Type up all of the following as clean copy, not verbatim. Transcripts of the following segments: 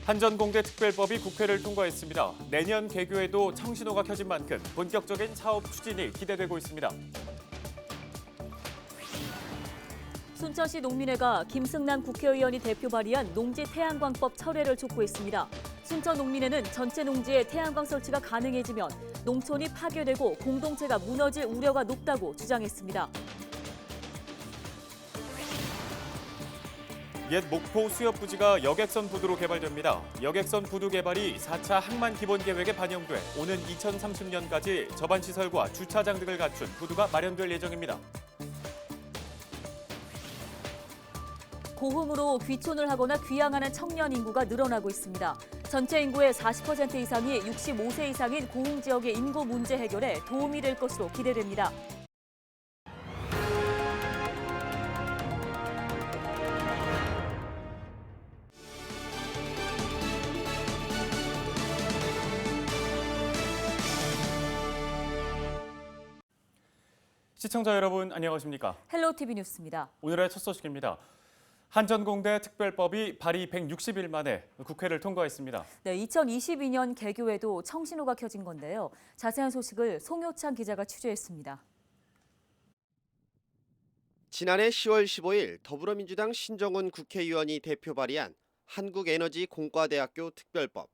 한전공대 특별법이 국회를 통과했습니다. 내년 개교에도 청신호가 켜진 만큼 본격적인 사업 추진이 기대되고 있습니다. 순천시 농민회가 김승남 국회의원이 대표 발의한 농지 태양광법 철회를 촉구했습니다. 순천 농민회는 전체 농지에 태양광 설치가 가능해지면 농촌이 파괴되고 공동체가 무너질 우려가 높다고 주장했습니다. 옛 목포 수협부지가 여객선 부두로 개발됩니다. 여객선 부두 개발이 4차 항만 기본 계획에 반영돼 오는 2030년까지 접안 시설과 주차장 등을 갖춘 부두가 마련될 예정입니다. 고흥으로 귀촌을 하거나 귀향하는 청년 인구가 늘어나고 있습니다. 전체 인구의 40% 이상이 65세 이상인 고흥 지역의 인구 문제 해결에 도움이 될 것으로 기대됩니다. 시청자 여러분 안녕하십니까? 헬로티비 뉴스입니다. 오늘의 첫 소식입니다. 한전공대 특별법이 발의 160일 만에 국회를 통과했습니다. 네, 2022년 개교에도 청신호가 켜진 건데요. 자세한 소식을 송효창 기자가 취재했습니다. 지난해 10월 15일 더불어민주당 신정훈 국회의원이 대표 발의한 한국에너지공과대학교 특별법.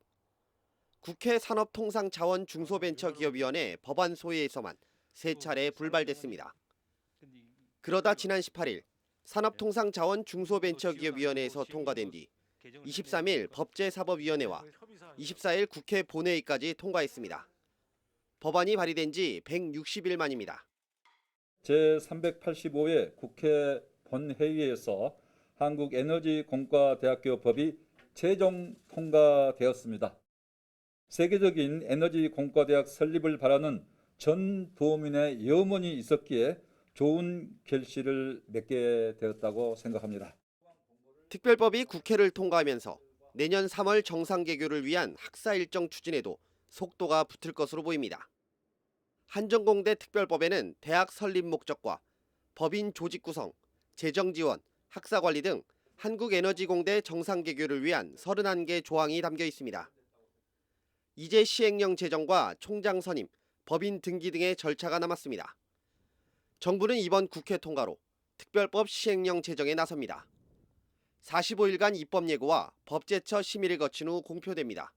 국회 산업통상자원중소벤처기업위원회 법안 소위에서만 3차례 불발됐습니다. 그러다 지난 18일 산업통상자원중소벤처기업위원회에서 통과된 뒤 23일 법제사법위원회와 24일 국회 본회의까지 통과했습니다. 법안이 발의된 지 160일 만입니다. 제385회 국회 본회의에서 한국에너지공과대학교법이 최종 통과되었습니다. 세계적인 에너지공과대학 설립을 바라는 전 도민의 염원이 있었기에 좋은 결실을 맺게 되었다고 생각합니다. 특별법이 국회를 통과하면서 내년 3월 정상개교를 위한 학사 일정 추진에도 속도가 붙을 것으로 보입니다. 한전공대 특별법에는 대학 설립 목적과 법인 조직 구성, 재정 지원, 학사 관리 등 한국에너지공대 정상개교를 위한 31개 조항이 담겨 있습니다. 이제 시행령 제정과 총장 선임, 법인 등기 등의 절차가 남았습니다. 정부는 이번 국회 통과로 특별법 시행령 제정에 나섭니다. 45일간 입법 예고와 법제처 심의를 거친 후 공표됩니다.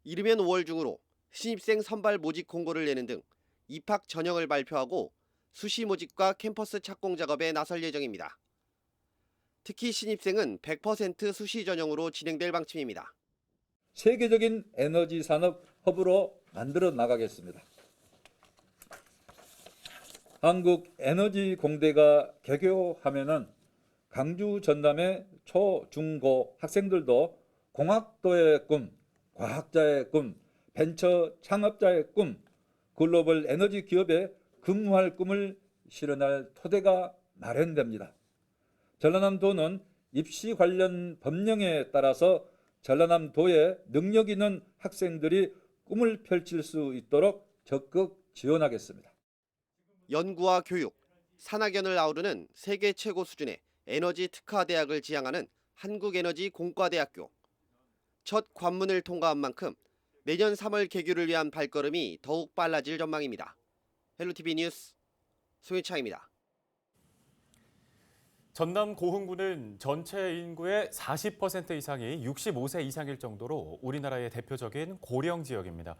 이르면 5월 중으로 신입생 선발 모집 공고를 내는 등 입학 전형을 발표하고 수시 모집과 캠퍼스 착공 작업에 나설 예정입니다. 특히 신입생은 100% 수시 전형으로 진행될 방침입니다. 세계적인 에너지 산업 허브로 만들어 나가겠습니다. 한국에너지공대가 개교하면은 강주 전남의 초, 중, 고 학생들도 공학도의 꿈, 과학자의 꿈, 벤처 창업자의 꿈, 글로벌 에너지 기업에 근무할 꿈을 실현할 토대가 마련됩니다. 전라남도는 입시 관련 법령에 따라서 전라남도에 능력 있는 학생들이 꿈을 펼칠 수 있도록 적극 지원하겠습니다. 연구와 교육, 산학연을 아우르는 세계 최고 수준의 에너지 특화 대학을 지향하는 한국에너지공과대학교. 첫 관문을 통과한 만큼 내년 3월 개교를 위한 발걸음이 더욱 빨라질 전망입니다. 헬로티비 뉴스 송혜창입니다. 전남 고흥군은 전체 인구의 40% 이상이 65세 이상일 정도로 우리나라의 대표적인 고령 지역입니다.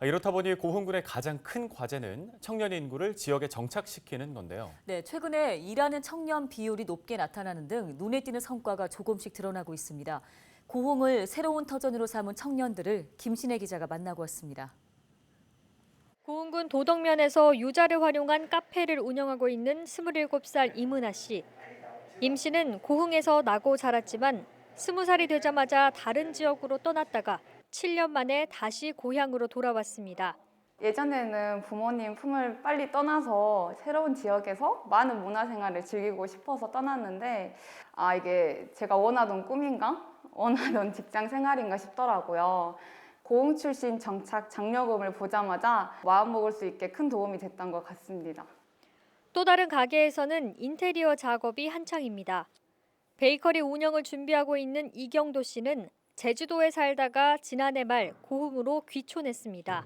이렇다 보니 고흥군의 가장 큰 과제는 청년 인구를 지역에 정착시키는 건데요. 네, 최근에 일하는 청년 비율이 높게 나타나는 등 눈에 띄는 성과가 조금씩 드러나고 있습니다. 고흥을 새로운 터전으로 삼은 청년들을 김신혜 기자가 만나고 왔습니다. 고흥군 도덕면에서 유자를 활용한 카페를 운영하고 있는 27살 이문아 씨. 임 씨는 고흥에서 나고 자랐지만 20살이 되자마자 다른 지역으로 떠났다가 7년 만에 다시 고향으로 돌아왔습니다. 예전에는 부모님 품을 빨리 떠나서 새로운 지역에서 많은 문화생활을 즐기고 싶어서 떠났는데 이게 제가 원하던 꿈인가? 원하던 직장 생활인가 싶더라고요. 고흥 출신 정착 장려금을 보자마자 마음먹을 수 있게 큰 도움이 됐던 것 같습니다. 또 다른 가게에서는 인테리어 작업이 한창입니다. 베이커리 운영을 준비하고 있는 이경도 씨는 제주도에 살다가 지난해 말 고흥으로 귀촌했습니다.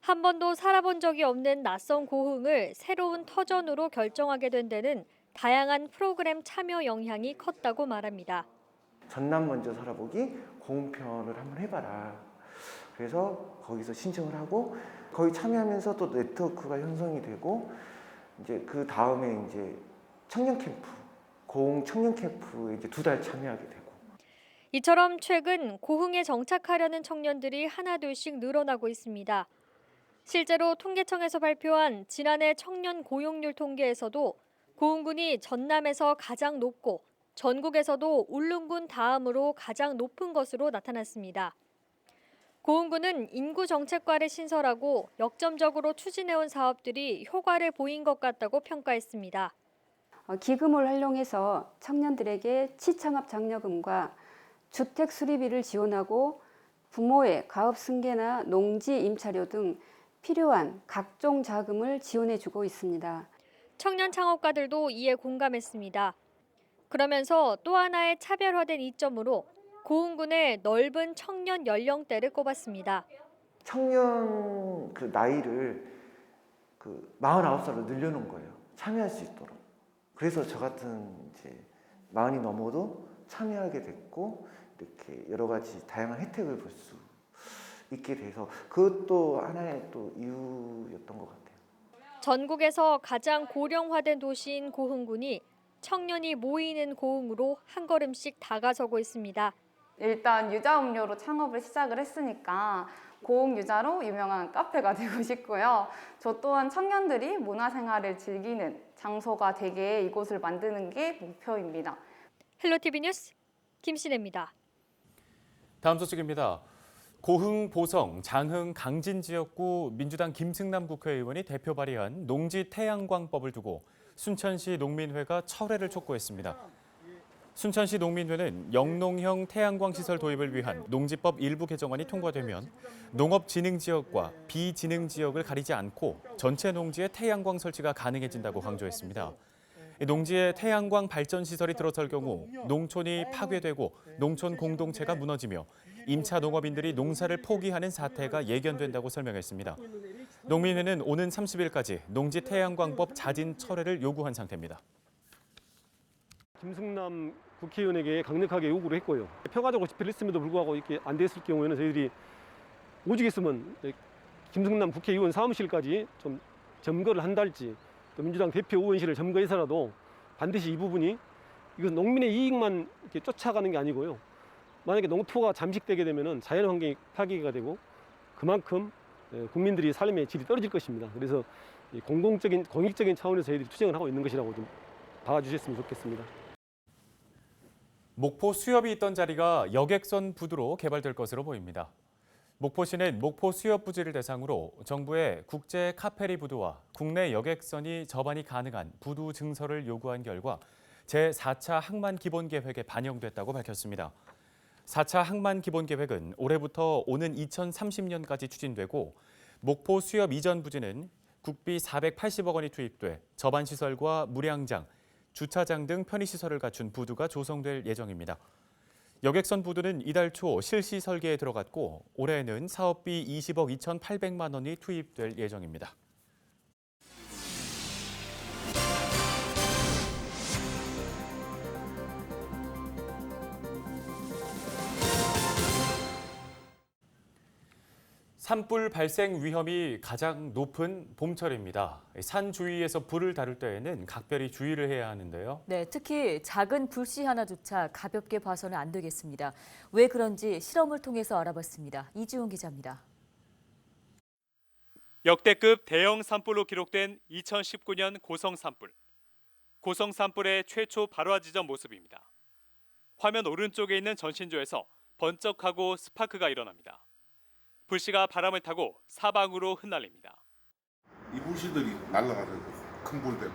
한 번도 살아본 적이 없는 낯선 고흥을 새로운 터전으로 결정하게 된 데는 다양한 프로그램 참여 영향이 컸다고 말합니다. 전남 먼저 살아보기 고흥편을 한번 해봐라. 그래서 거기서 신청을 하고 거기 참여하면서 또 네트워크가 형성이 되고 이제 그 다음에 이제 청년 캠프, 고흥 청년 캠프에 이제 2달 참여하게 되고. 이처럼 최근 고흥에 정착하려는 청년들이 하나둘씩 늘어나고 있습니다. 실제로 통계청에서 발표한 지난해 청년 고용률 통계에서도 고흥군이 전남에서 가장 높고 전국에서도 울릉군 다음으로 가장 높은 것으로 나타났습니다. 고흥군은 인구 정책과를 신설하고 역점적으로 추진해온 사업들이 효과를 보인 것 같다고 평가했습니다. 기금을 활용해서 청년들에게 취창업 장려금과 주택 수리비를 지원하고 부모의 가업 승계나 농지 임차료 등 필요한 각종 자금을 지원해주고 있습니다. 청년 창업가들도 이에 공감했습니다. 그러면서 또 하나의 차별화된 이점으로 고흥군의 넓은 청년 연령대를 꼽았습니다. 청년 그 나이를 49살로 늘려놓은 거예요. 참여할 수 있도록. 그래서 저 같은 이제 40이 넘어도 참여하게 됐고 이렇게 여러 가지 다양한 혜택을 볼 수 있게 돼서 그것도 하나의 또 이유였던 것 같아요. 전국에서 가장 고령화된 도시인 고흥군이 청년이 모이는 고흥으로 한 걸음씩 다가서고 있습니다. 일단 유자 음료로 창업을 시작을 했으니까 고흥 유자로 유명한 카페가 되고 싶고요. 저 또한 청년들이 문화생활을 즐기는 장소가 되게 이곳을 만드는 게 목표입니다. 헬로티비 뉴스 김신혜입니다. 다음 소식입니다. 고흥, 보성, 장흥, 강진 지역구 민주당 김승남 국회의원이 대표 발의한 농지 태양광법을 두고 순천시 농민회가 철회를 촉구했습니다. 순천시 농민회는 영농형 태양광 시설 도입을 위한 농지법 일부 개정안이 통과되면 농업진흥지역과 비진흥지역을 가리지 않고 전체 농지에 태양광 설치가 가능해진다고 강조했습니다. 농지에 태양광 발전 시설이 들어설 경우 농촌이 파괴되고 농촌 공동체가 무너지며 임차 농업인들이 농사를 포기하는 사태가 예견된다고 설명했습니다. 농민회는 오는 30일까지 농지 태양광법 자진 철회를 요구한 상태입니다. 김승남 국회의원에게 강력하게 요구를 했고요. 평화적으로 집회를 했음에도 불구하고 이렇게 안 됐을 경우에는 저희들이 오직 있으면 김승남 국회의원 사무실까지 좀 점거를 한달지 또 민주당 대표 의원실을 점거해서라도 반드시 이 부분이 이건 농민의 이익만 이렇게 쫓아가는 게 아니고요. 만약에 농토가 잠식되게 되면은 자연환경이 파괴가 되고 그만큼 국민들이 삶의 질이 떨어질 것입니다. 그래서 공익적인 차원에서 저희들이 투쟁을 하고 있는 것이라고 좀 봐주셨으면 좋겠습니다. 목포 수협이 있던 자리가 여객선 부두로 개발될 것으로 보입니다. 목포시는 목포 수협 부지를 대상으로 정부에 국제 카페리 부두와 국내 여객선이 접안이 가능한 부두 증설을 요구한 결과 제4차 항만 기본 계획에 반영됐다고 밝혔습니다. 4차 항만 기본 계획은 올해부터 오는 2030년까지 추진되고 목포 수협 이전 부지는 국비 480억 원이 투입돼 접안 시설과 무량장, 주차장 등 편의시설을 갖춘 부두가 조성될 예정입니다. 여객선 부두는 이달 초 실시 설계에 들어갔고 올해에는 사업비 20억 2,800만 원이 투입될 예정입니다. 산불 발생 위험이 가장 높은 봄철입니다. 산 주위에서 불을 다룰 때에는 각별히 주의를 해야 하는데요. 네, 특히 작은 불씨 하나조차 가볍게 봐서는 안 되겠습니다. 왜 그런지 실험을 통해서 알아봤습니다. 이지훈 기자입니다. 역대급 대형 산불로 기록된 2019년 고성 산불. 고성 산불의 최초 발화 지점 모습입니다. 화면 오른쪽에 있는 전신조에서 번쩍하고 스파크가 일어납니다. 불씨가 바람을 타고 사방으로 흩날립니다. 이 불씨들이 날아가서 큰 불 되고.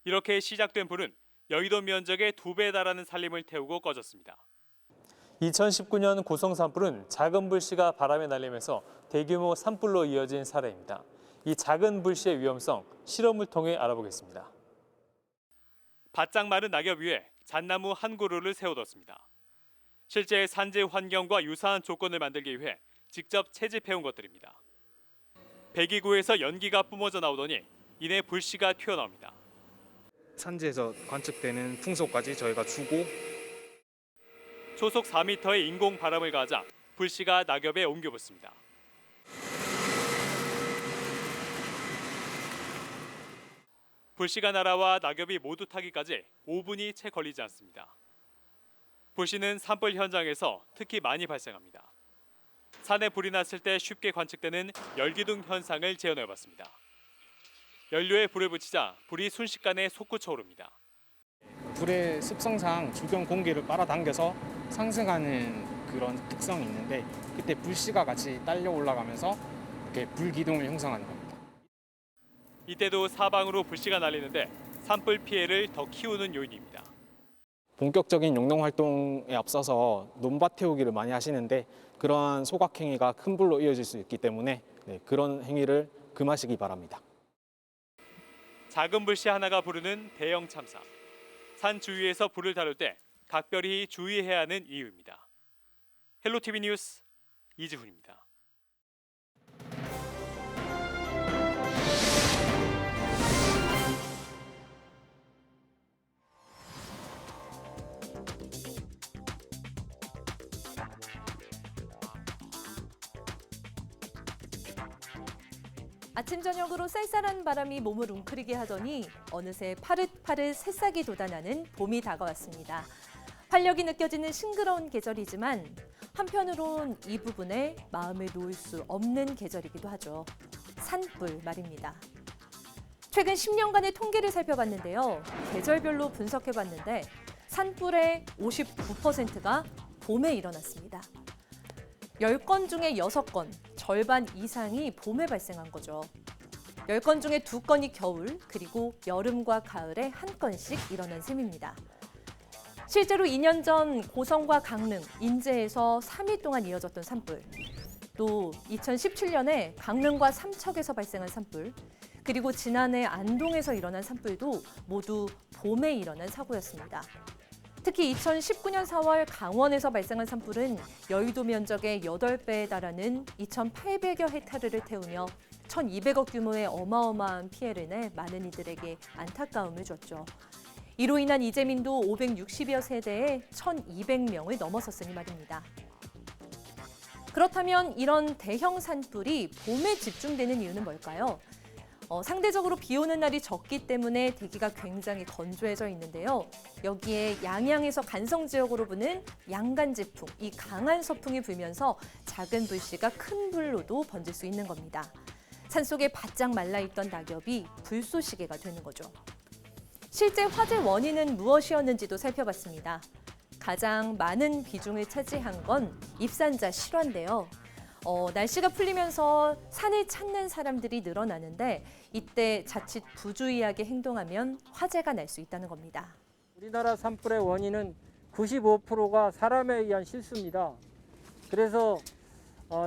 이렇게 시작된 불은 여의도 면적의 2배에 달하는 산림을 태우고 꺼졌습니다. 2019년 고성 산불은 작은 불씨가 바람에 날리면서 대규모 산불로 이어진 사례입니다. 이 작은 불씨의 위험성 실험을 통해 알아보겠습니다. 바짝 마른 낙엽 위에 잣나무 한 그루를 세워뒀습니다. 실제 산지 환경과 유사한 조건을 만들기 위해 직접 채집해온 것들입니다. 배기구에서 연기가 뿜어져 나오더니 이내 불씨가 튀어나옵니다. 산지에서 관측되는 풍속까지 저희가 주고 초속 4m의 인공 바람을 가하자 불씨가 낙엽에 옮겨 붙습니다. 불씨가 날아와 낙엽이 모두 타기까지 5분이 채 걸리지 않습니다. 불씨는 산불 현장에서 특히 많이 발생합니다. 산에 불이 났을 때 쉽게 관측되는 열기둥 현상을 재현해봤습니다. 연료에 불을 붙이자 불이 순식간에 솟구쳐 오릅니다. 불의 습성상 주변 공기를 빨아당겨서 상승하는 그런 특성이 있는데 그때 불씨가 같이 딸려 올라가면서 이렇게 불기둥을 형성하는 겁니다. 이때도 사방으로 불씨가 날리는데 산불 피해를 더 키우는 요인입니다. 본격적인 용농 활동에 앞서서 논밭 태우기를 많이 하시는데 그러한 소각행위가 큰 불로 이어질 수 있기 때문에 그런 행위를 금하시기 바랍니다. 작은 불씨 하나가 부르는 대형 참사. 산 주위에서 불을 다룰 때 각별히 주의해야 하는 이유입니다. 헬로티비 뉴스 이지훈입니다. 아침 저녁으로 쌀쌀한 바람이 몸을 웅크리게 하더니 어느새 파릇파릇 새싹이 돋아나는 봄이 다가왔습니다. 활력이 느껴지는 싱그러운 계절이지만 한편으론 이 부분에 마음을 놓을 수 없는 계절이기도 하죠. 산불 말입니다. 최근 10년간의 통계를 살펴봤는데요. 계절별로 분석해봤는데 산불의 59%가 봄에 일어났습니다. 10건 중에 6건, 절반 이상이 봄에 발생한 거죠. 10건 중에 2건이 겨울, 그리고 여름과 가을에 1건씩 일어난 셈입니다. 실제로 2년 전 고성과 강릉, 인제에서 3일 동안 이어졌던 산불, 또 2017년에 강릉과 삼척에서 발생한 산불, 그리고 지난해 안동에서 일어난 산불도 모두 봄에 일어난 사고였습니다. 특히 2019년 4월 강원에서 발생한 산불은 여의도 면적의 8배에 달하는 2,800여 헥타르를 태우며 1,200억 규모의 어마어마한 피해를 내 많은 이들에게 안타까움을 줬죠. 이로 인한 이재민도 560여 세대에 1,200명을 넘어섰으니 말입니다. 그렇다면 이런 대형 산불이 봄에 집중되는 이유는 뭘까요? 상대적으로 비 오는 날이 적기 때문에 대기가 굉장히 건조해져 있는데요. 여기에 양양에서 간성 지역으로 부는 양간지풍, 이 강한 서풍이 불면서 작은 불씨가 큰 불로도 번질 수 있는 겁니다. 산속에 바짝 말라있던 낙엽이 불쏘시개가 되는 거죠. 실제 화재 원인은 무엇이었는지도 살펴봤습니다. 가장 많은 비중을 차지한 건 입산자 실화인데요. 날씨가 풀리면서 산을 찾는 사람들이 늘어나는데 이때 자칫 부주의하게 행동하면 화재가 날 수 있다는 겁니다. 우리나라 산불의 원인은 95%가 사람에 의한 실수입니다. 그래서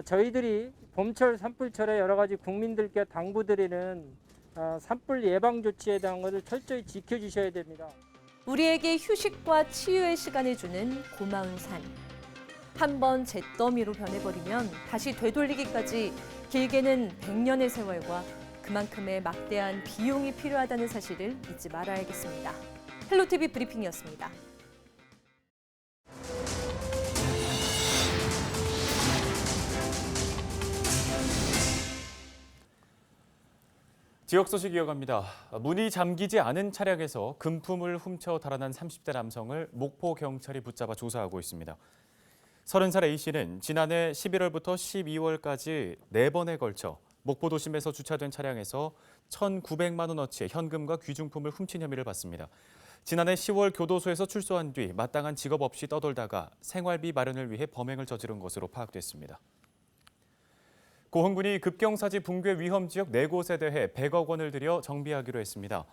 저희들이 봄철 산불철에 여러 가지 국민들께 당부드리는 산불 예방 조치에 대한 것을 철저히 지켜주셔야 됩니다. 우리에게 휴식과 치유의 시간을 주는 고마운 산. 한번 잿더미로 변해버리면 다시 되돌리기까지 길게는 100년의 세월과 그만큼의 막대한 비용이 필요하다는 사실을 잊지 말아야겠습니다. 헬로티비 브리핑이었습니다. 지역 소식 이어갑니다. 문이 잠기지 않은 차량에서 금품을 훔쳐 달아난 30대 남성을 목포 경찰이 붙잡아 조사하고 있습니다. 30살 A씨는 지난해 11월부터 12월까지 4번에 걸쳐 목포 도심에서 주차된 차량에서 1,900만 원어치의 현금과 귀중품을 훔친 혐의를 받습니다. 지난해 10월 교도소에서 출소한 뒤 마땅한 직업 없이 떠돌다가 생활비 마련을 위해 범행을 저지른 것으로 파악됐습니다. 고흥군이 급경사지 붕괴 위험 지역 4곳에 대해 100억 원을 들여 정비하기로 했습니다.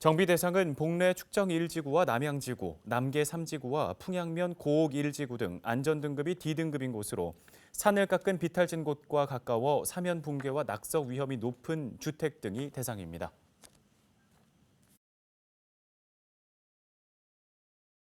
정비 대상은 복내 축정 1지구와 남양지구, 남계 3지구와 풍양면 고옥 1지구 등 안전등급이 D등급인 곳으로 산을 깎은 비탈진 곳과 가까워 사면 붕괴와 낙석 위험이 높은 주택 등이 대상입니다.